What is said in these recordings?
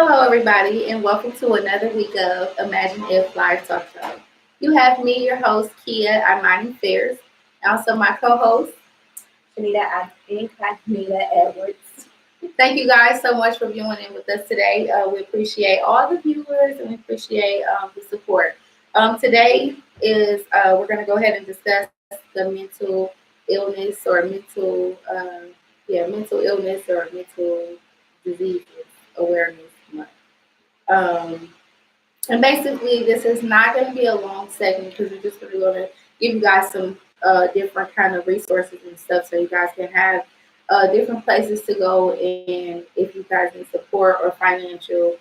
Hello, everybody, and welcome to another week of Imagine If Live Talk Show. You have me, your host, Kia Imani Fairs, and also my co-host, Shanita, I think Nita Edwards. Thank you guys so much for viewing in with us today. We appreciate all the viewers and we appreciate the support. Today is we're going to go ahead and discuss the mental illness or mental illness or mental disease awareness month. Um, And basically, this is not going to be a long segment because we're just going to give you guys some different kind of resources and stuff so you guys can have different places to go. And if you guys need support or financial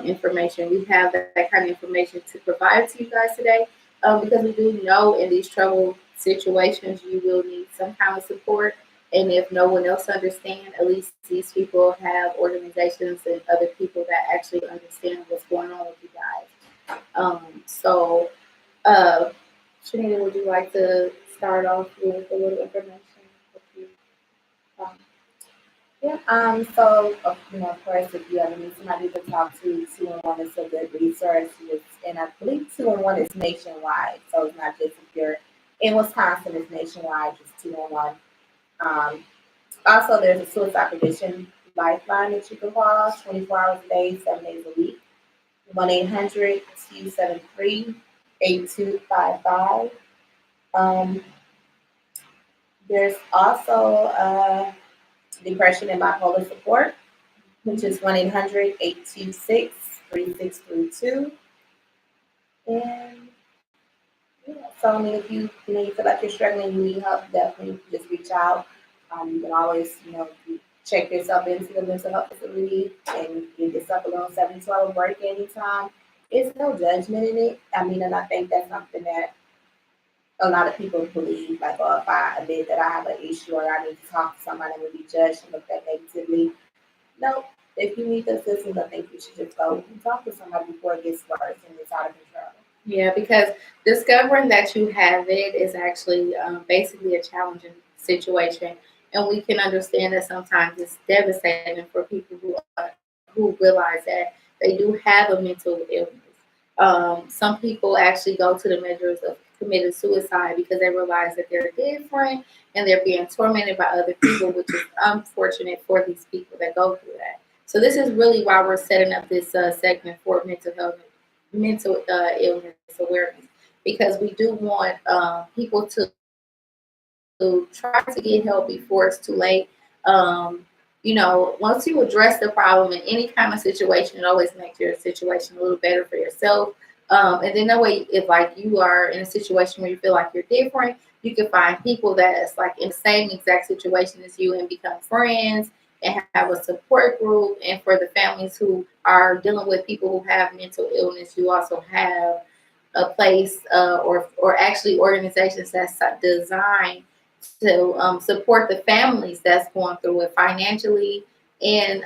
information, we have that kind of information to provide to you guys today because we do know in these trouble situations you will need some kind of support. And if no one else understands, at least these people have organizations and other people that actually understand what's going on with you guys. So, uh, Shanita, would you like to start off with a little information? Um, yeah. Of course, if you ever need somebody to talk to, 211 is a good resource. And I believe 211 is nationwide, so it's not just if you're in Wisconsin, it's nationwide, just 211. Also, there's a suicide prevention lifeline that you can call 24 hours a day, 7 days a week. 1-800-273-8255. There's also depression and bipolar support, which is 1-800-826-3632. And yeah, so I mean, if you feel like you're struggling, you need help, definitely just reach out. You can always check yourself into the mental health facility and give yourself a little 72-hour break anytime. It's no judgment in it. I mean, and I think that's something that a lot of people believe, like, oh, if I admit that I have an issue or I need to talk to somebody, I'm going to be judged and looked at negatively. No, if you need the assistance, I think you should just go and talk to somebody before it gets worse and it's out of control. Yeah, because discovering that you have it is actually basically a challenging situation, and we can understand that sometimes it's devastating for people who realize that they do have a mental illness. Some people actually go to the measures of committing suicide because they realize that they're different and they're being tormented by other people, which is unfortunate for these people that go through that. So this is really why we're setting up this segment for mental illness awareness, because we do want people to try to get help before it's too late. Once you address the problem in any kind of situation, it always makes your situation a little better for yourself. And then that way, if like you are in a situation where you feel like you're different, you can find people that's like in the same exact situation as you and become friends and have a support group. And for the families who are dealing with people who have mental illness, you also have a place or actually organizations that's designed to support the families that's going through it financially and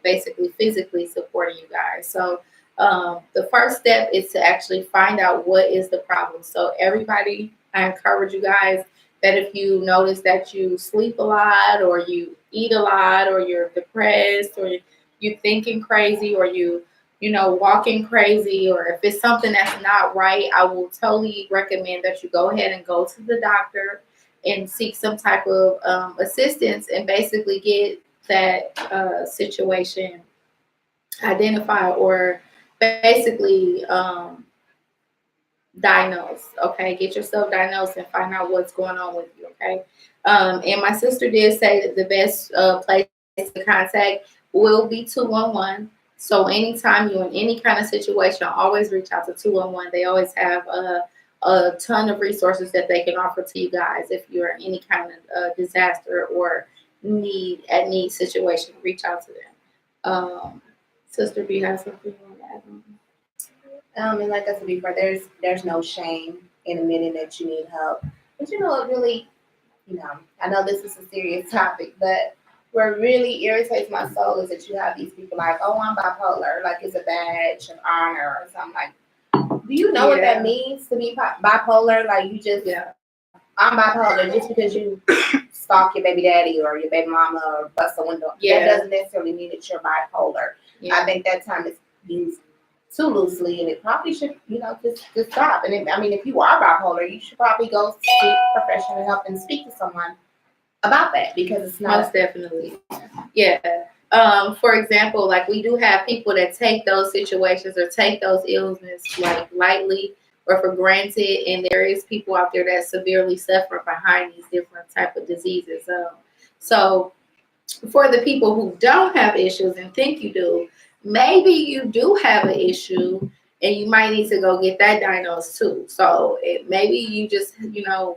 basically physically supporting you guys. So the first step is to actually find out what is the problem. So everybody, I encourage you guys that if you notice that you sleep a lot or you eat a lot or you're depressed or you thinking crazy or walking crazy, or if it's something that's not right, I will totally recommend that you go ahead and go to the doctor and seek some type of assistance and basically get that situation identified or basically diagnosed. Okay, get yourself diagnosed and find out what's going on with you. Okay, and my sister did say that the best place to contact will be 211. So anytime you're in any kind of situation, always reach out to 211. They always have a ton of resources that they can offer to you guys if you're in any kind of disaster or need situation. Reach out to them. Sister, do you have something you want to add on? And like I said before, there's no shame in admitting that you need help. But it really, I know this is a serious topic, but what really irritates my soul is that you have these people like, oh, I'm bipolar, like it's a badge of honor or something. Like, do you know what that means to be bipolar? Like, you just, I'm bipolar just because you stalk your baby daddy or your baby mama or bust a window. Yeah. That doesn't necessarily mean that you're bipolar. Yeah. I think that term is used too loosely, and it probably should, just stop. And if you are bipolar, you should probably go seek professional help and speak to someone about that, because it's not. Most definitely. Yeah. For example, like we do have people that take those situations or take those illness like lightly or for granted, and there is people out there that severely suffer behind these different type of diseases. So for the people who don't have issues and think you do, maybe you do have an issue and you might need to go get that diagnosed too. So maybe you just,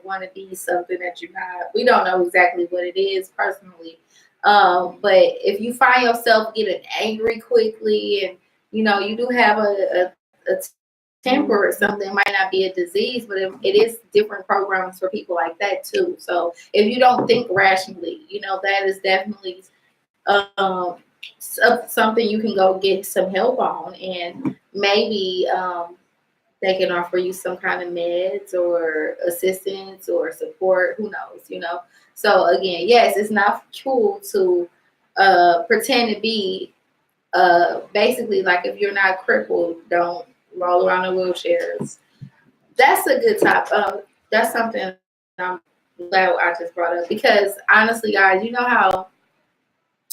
want to be something that you're not. We don't know exactly what it is personally. But if you find yourself getting angry quickly and, you do have a temper or something, it might not be a disease, but it is different programs for people like that too. So if you don't think rationally, that is definitely something you can go get some help on, and maybe they can offer you some kind of meds or assistance or support. Who knows? So again, yes, it's not cool to pretend to be basically like if you're not crippled, don't roll around in wheelchairs. That's a good topic. That's something I'm glad I just brought up, because honestly, guys, you know how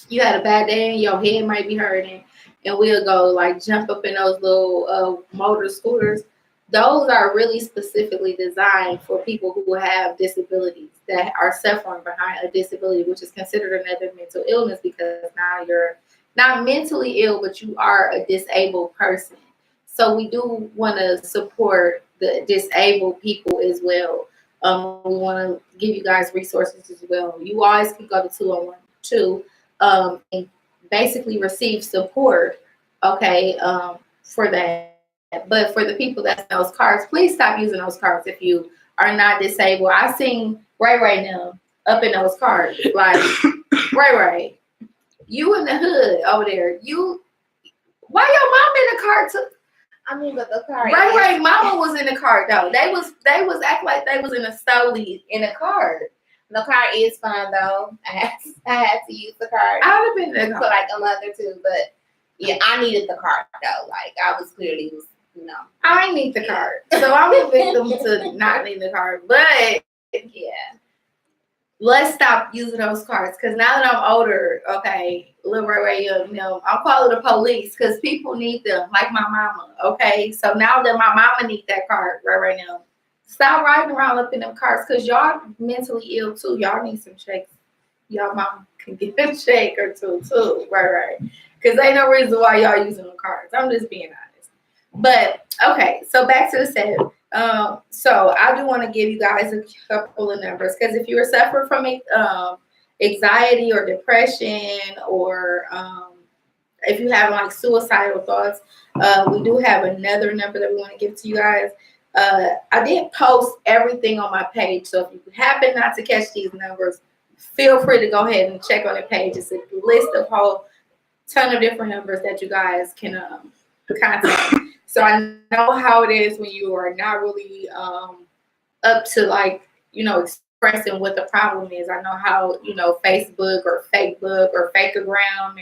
you had a bad day and your head might be hurting, and we'll go like jump up in those little motor scooters. Those are really specifically designed for people who have disabilities, that are suffering behind a disability, which is considered another mental illness, because now you're not mentally ill, but you are a disabled person. So we do want to support the disabled people as well. We want to give you guys resources as well. You always can go to 201 and basically receive support, okay, for that. But for the people that's in those cars, please stop using those cars if you are not disabled. I seen Ray now up in those cars, like Ray, you in the hood over there. Why your mom in the car too? But the car. Ray mama was in the car though. They was acting like they was in a stoli in a car. The car is fun though. I had to use the car. I would have been in the for car. like a month or two, but yeah, I needed the car though. Like I was clearly, I need the car, so I'm a victim to not needing the car. But yeah, let's stop using those cars, because now that I'm older, okay, little Ray, I'm calling the police because people need them, like my mama. Okay, so now that my mama needs that car right now. Stop riding around up in them cars, because y'all mentally ill too. Y'all need some checks. Y'all mom can get a check or two too. Right. Because ain't no reason why y'all using them cars. I'm just being honest. But okay, so back to the set. So I do want to give you guys a couple of numbers, because if you are suffering from anxiety or depression, or if you have like suicidal thoughts, we do have another number that we want to give to you guys. I did post everything on my page, so if you happen not to catch these numbers, feel free to go ahead and check on the page. It's a list of a whole ton of different numbers that you guys can contact. So I know how it is when you are not really up to expressing what the problem is. I know how Facebook or Fakebook or Fakeagram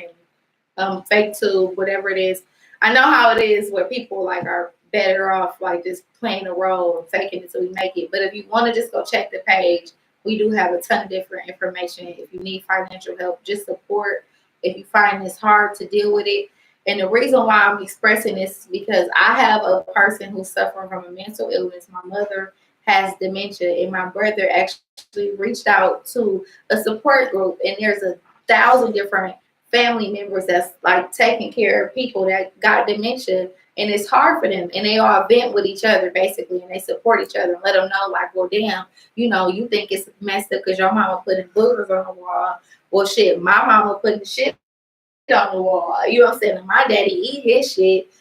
and FakeTube, whatever it is. I know how it is where people are better off just playing a role and faking it till we make it. But if you want to just go check the page, we do have a ton of different information. If you need financial help, just support. If you find it's hard to deal with it. And the reason why I'm expressing this is because I have a person who's suffering from a mental illness. My mother has dementia, and my brother actually reached out to a support group, and there's 1,000 different family members that's taking care of people that got dementia. And it's hard for them, and they all vent with each other basically, and they support each other and let them know well, damn, you think it's messed up because your mama putting boogers on the wall. Well, shit, my mama putting shit on the wall. You know what I'm saying? And my daddy eat his shit.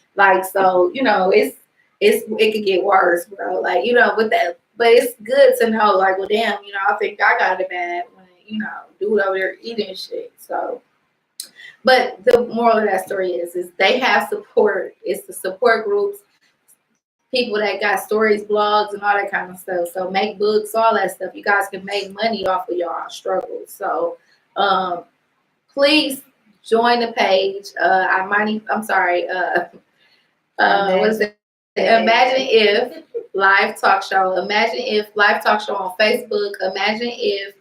So it could get worse, bro. With that, but it's good to know well, damn, I think I got it bad when dude over there eating shit. So. But the moral of that story is they have support. It's the support groups. people that got stories, blogs, and all that kind of stuff. So make books, all that stuff. You guys can make money off of y'all struggles. So please join the page. I'm sorry. What is it? Imagine If Live Talk Show. Imagine If Live Talk Show on Facebook. Imagine If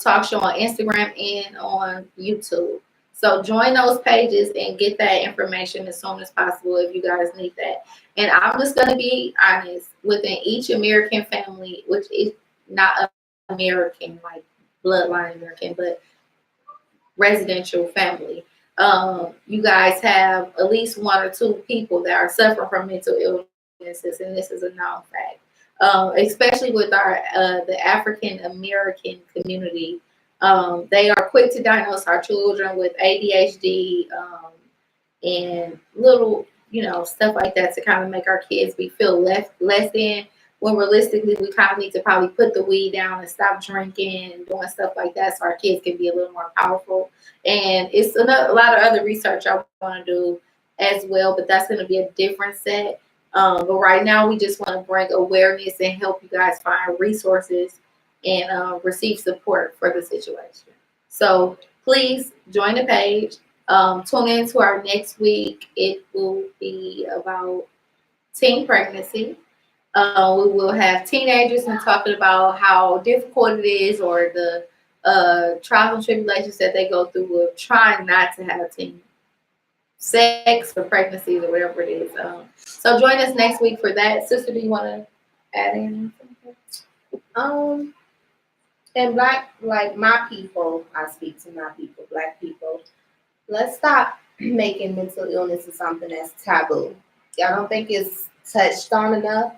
Talk Show on Instagram and on YouTube. So join those pages and get that information as soon as possible if you guys need that. And I'm just going to be honest, within each American family, which is not American, like bloodline American, but residential family, you guys have at least one or two people that are suffering from mental illnesses, and this is a known fact. Especially with our the African American community, they are quick to diagnose our children with ADHD and little, stuff like that to kind of make our kids feel less than. When realistically, we kind of need to probably put the weed down and stop drinking and doing stuff like that so our kids can be a little more powerful. And it's a lot of other research I want to do as well, but that's going to be a different set. But right now, we just want to bring awareness and help you guys find resources and receive support for the situation. So please join the page. Tune in to our next week. It will be about teen pregnancy. We will have teenagers and talking about how difficult it is or the trials and tribulations that they go through with trying not to have teen sex or pregnancies or whatever it is. So join us next week for that. Sister, do you want to add in something? And like my people, I speak to my people, Black people. Let's stop making mental illness is something that's taboo. I don't think it's touched on enough.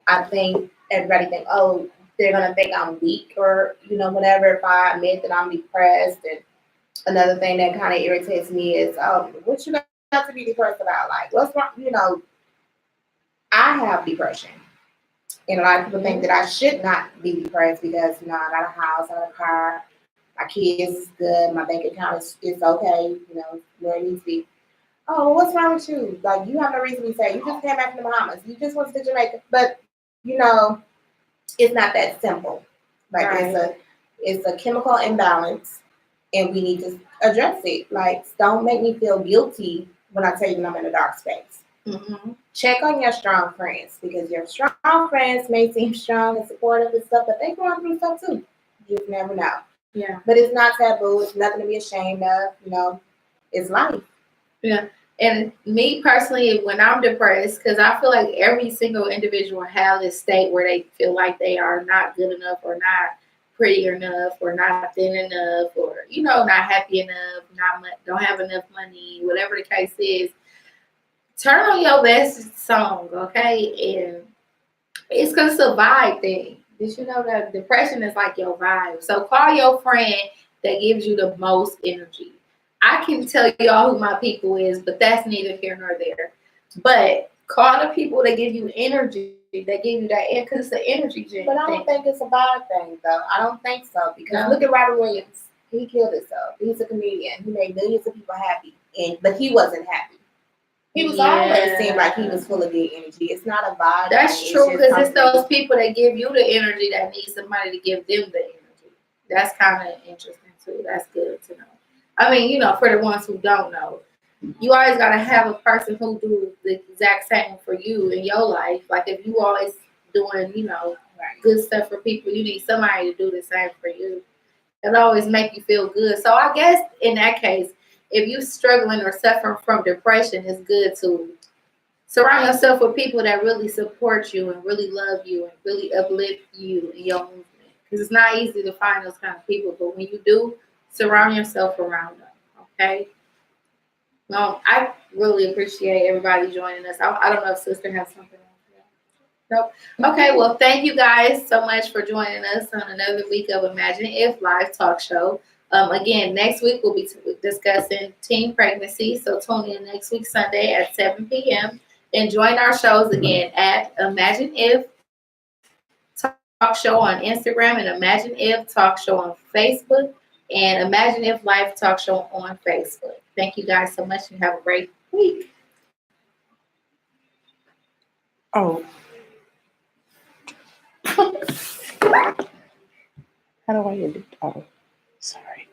I think everybody think, oh, they're gonna think I'm weak or whatever if I admit that I'm depressed. And another thing that kind of irritates me is, what you got to be depressed about? Like, what's wrong? I have depression, and a lot of people think that I should not be depressed because I got a house, I got a car, my kids is good, my bank account is okay, where it needs to be. Oh, what's wrong with you? Like, you have no reason to say you just came back from the Bahamas, you just went to Jamaica, but it's not that simple. Like, right. It's a chemical imbalance, and we need to address it. Like, don't make me feel guilty when I tell you that I'm in a dark space. Mm-hmm. Check on your strong friends, because your strong friends may seem strong and supportive and stuff, but they going through stuff too. You just never know. Yeah. But it's not taboo. It's nothing to be ashamed of. It's life. Yeah. And me personally, when I'm depressed, because I feel like every single individual has this state where they feel like they are not good enough or not pretty enough or not thin enough or, not happy enough, don't have enough money, whatever the case is. Turn on your best song, okay? And it's going to survive things. Did you know that depression is like your vibe? So call your friend that gives you the most energy. I can tell y'all who my people is, but that's neither here nor there. But call the people that give you energy, that give you that, because it's the energy thing. But I don't think it's a bad thing, though. I don't think so, because look at Robert Williams. He killed himself. He's a comedian. He made millions of people happy, but he wasn't happy. He was always seemed like he was full of good energy. It's not a vibe. That's true, because it's those people that give you the energy that need somebody to give them the energy. That's kind of interesting, too. That's good to know. I mean, for the ones who don't know, you always got to have a person who do the exact same for you in your life. Like, if you always doing, good stuff for people, you need somebody to do the same for you. It'll always make you feel good. So I guess in that case, if you're struggling or suffering from depression, it's good to surround yourself with people that really support you and really love you and really uplift you in your movement. Because it's not easy to find those kind of people, but when you do, surround yourself around them, okay? Well, I really appreciate everybody joining us. I don't know if Sister has something else. Nope. Okay, well, thank you guys so much for joining us on another week of Imagine If Live Talk Show. Again, next week we'll be discussing teen pregnancy, so tune in next week Sunday at 7 p.m. and join our shows again at Imagine If Talk Show on Instagram and Imagine If Talk Show on Facebook and Imagine If Live Talk Show on Facebook. Thank you guys so much and have a great week. Oh. How do I edit? Oh, sorry.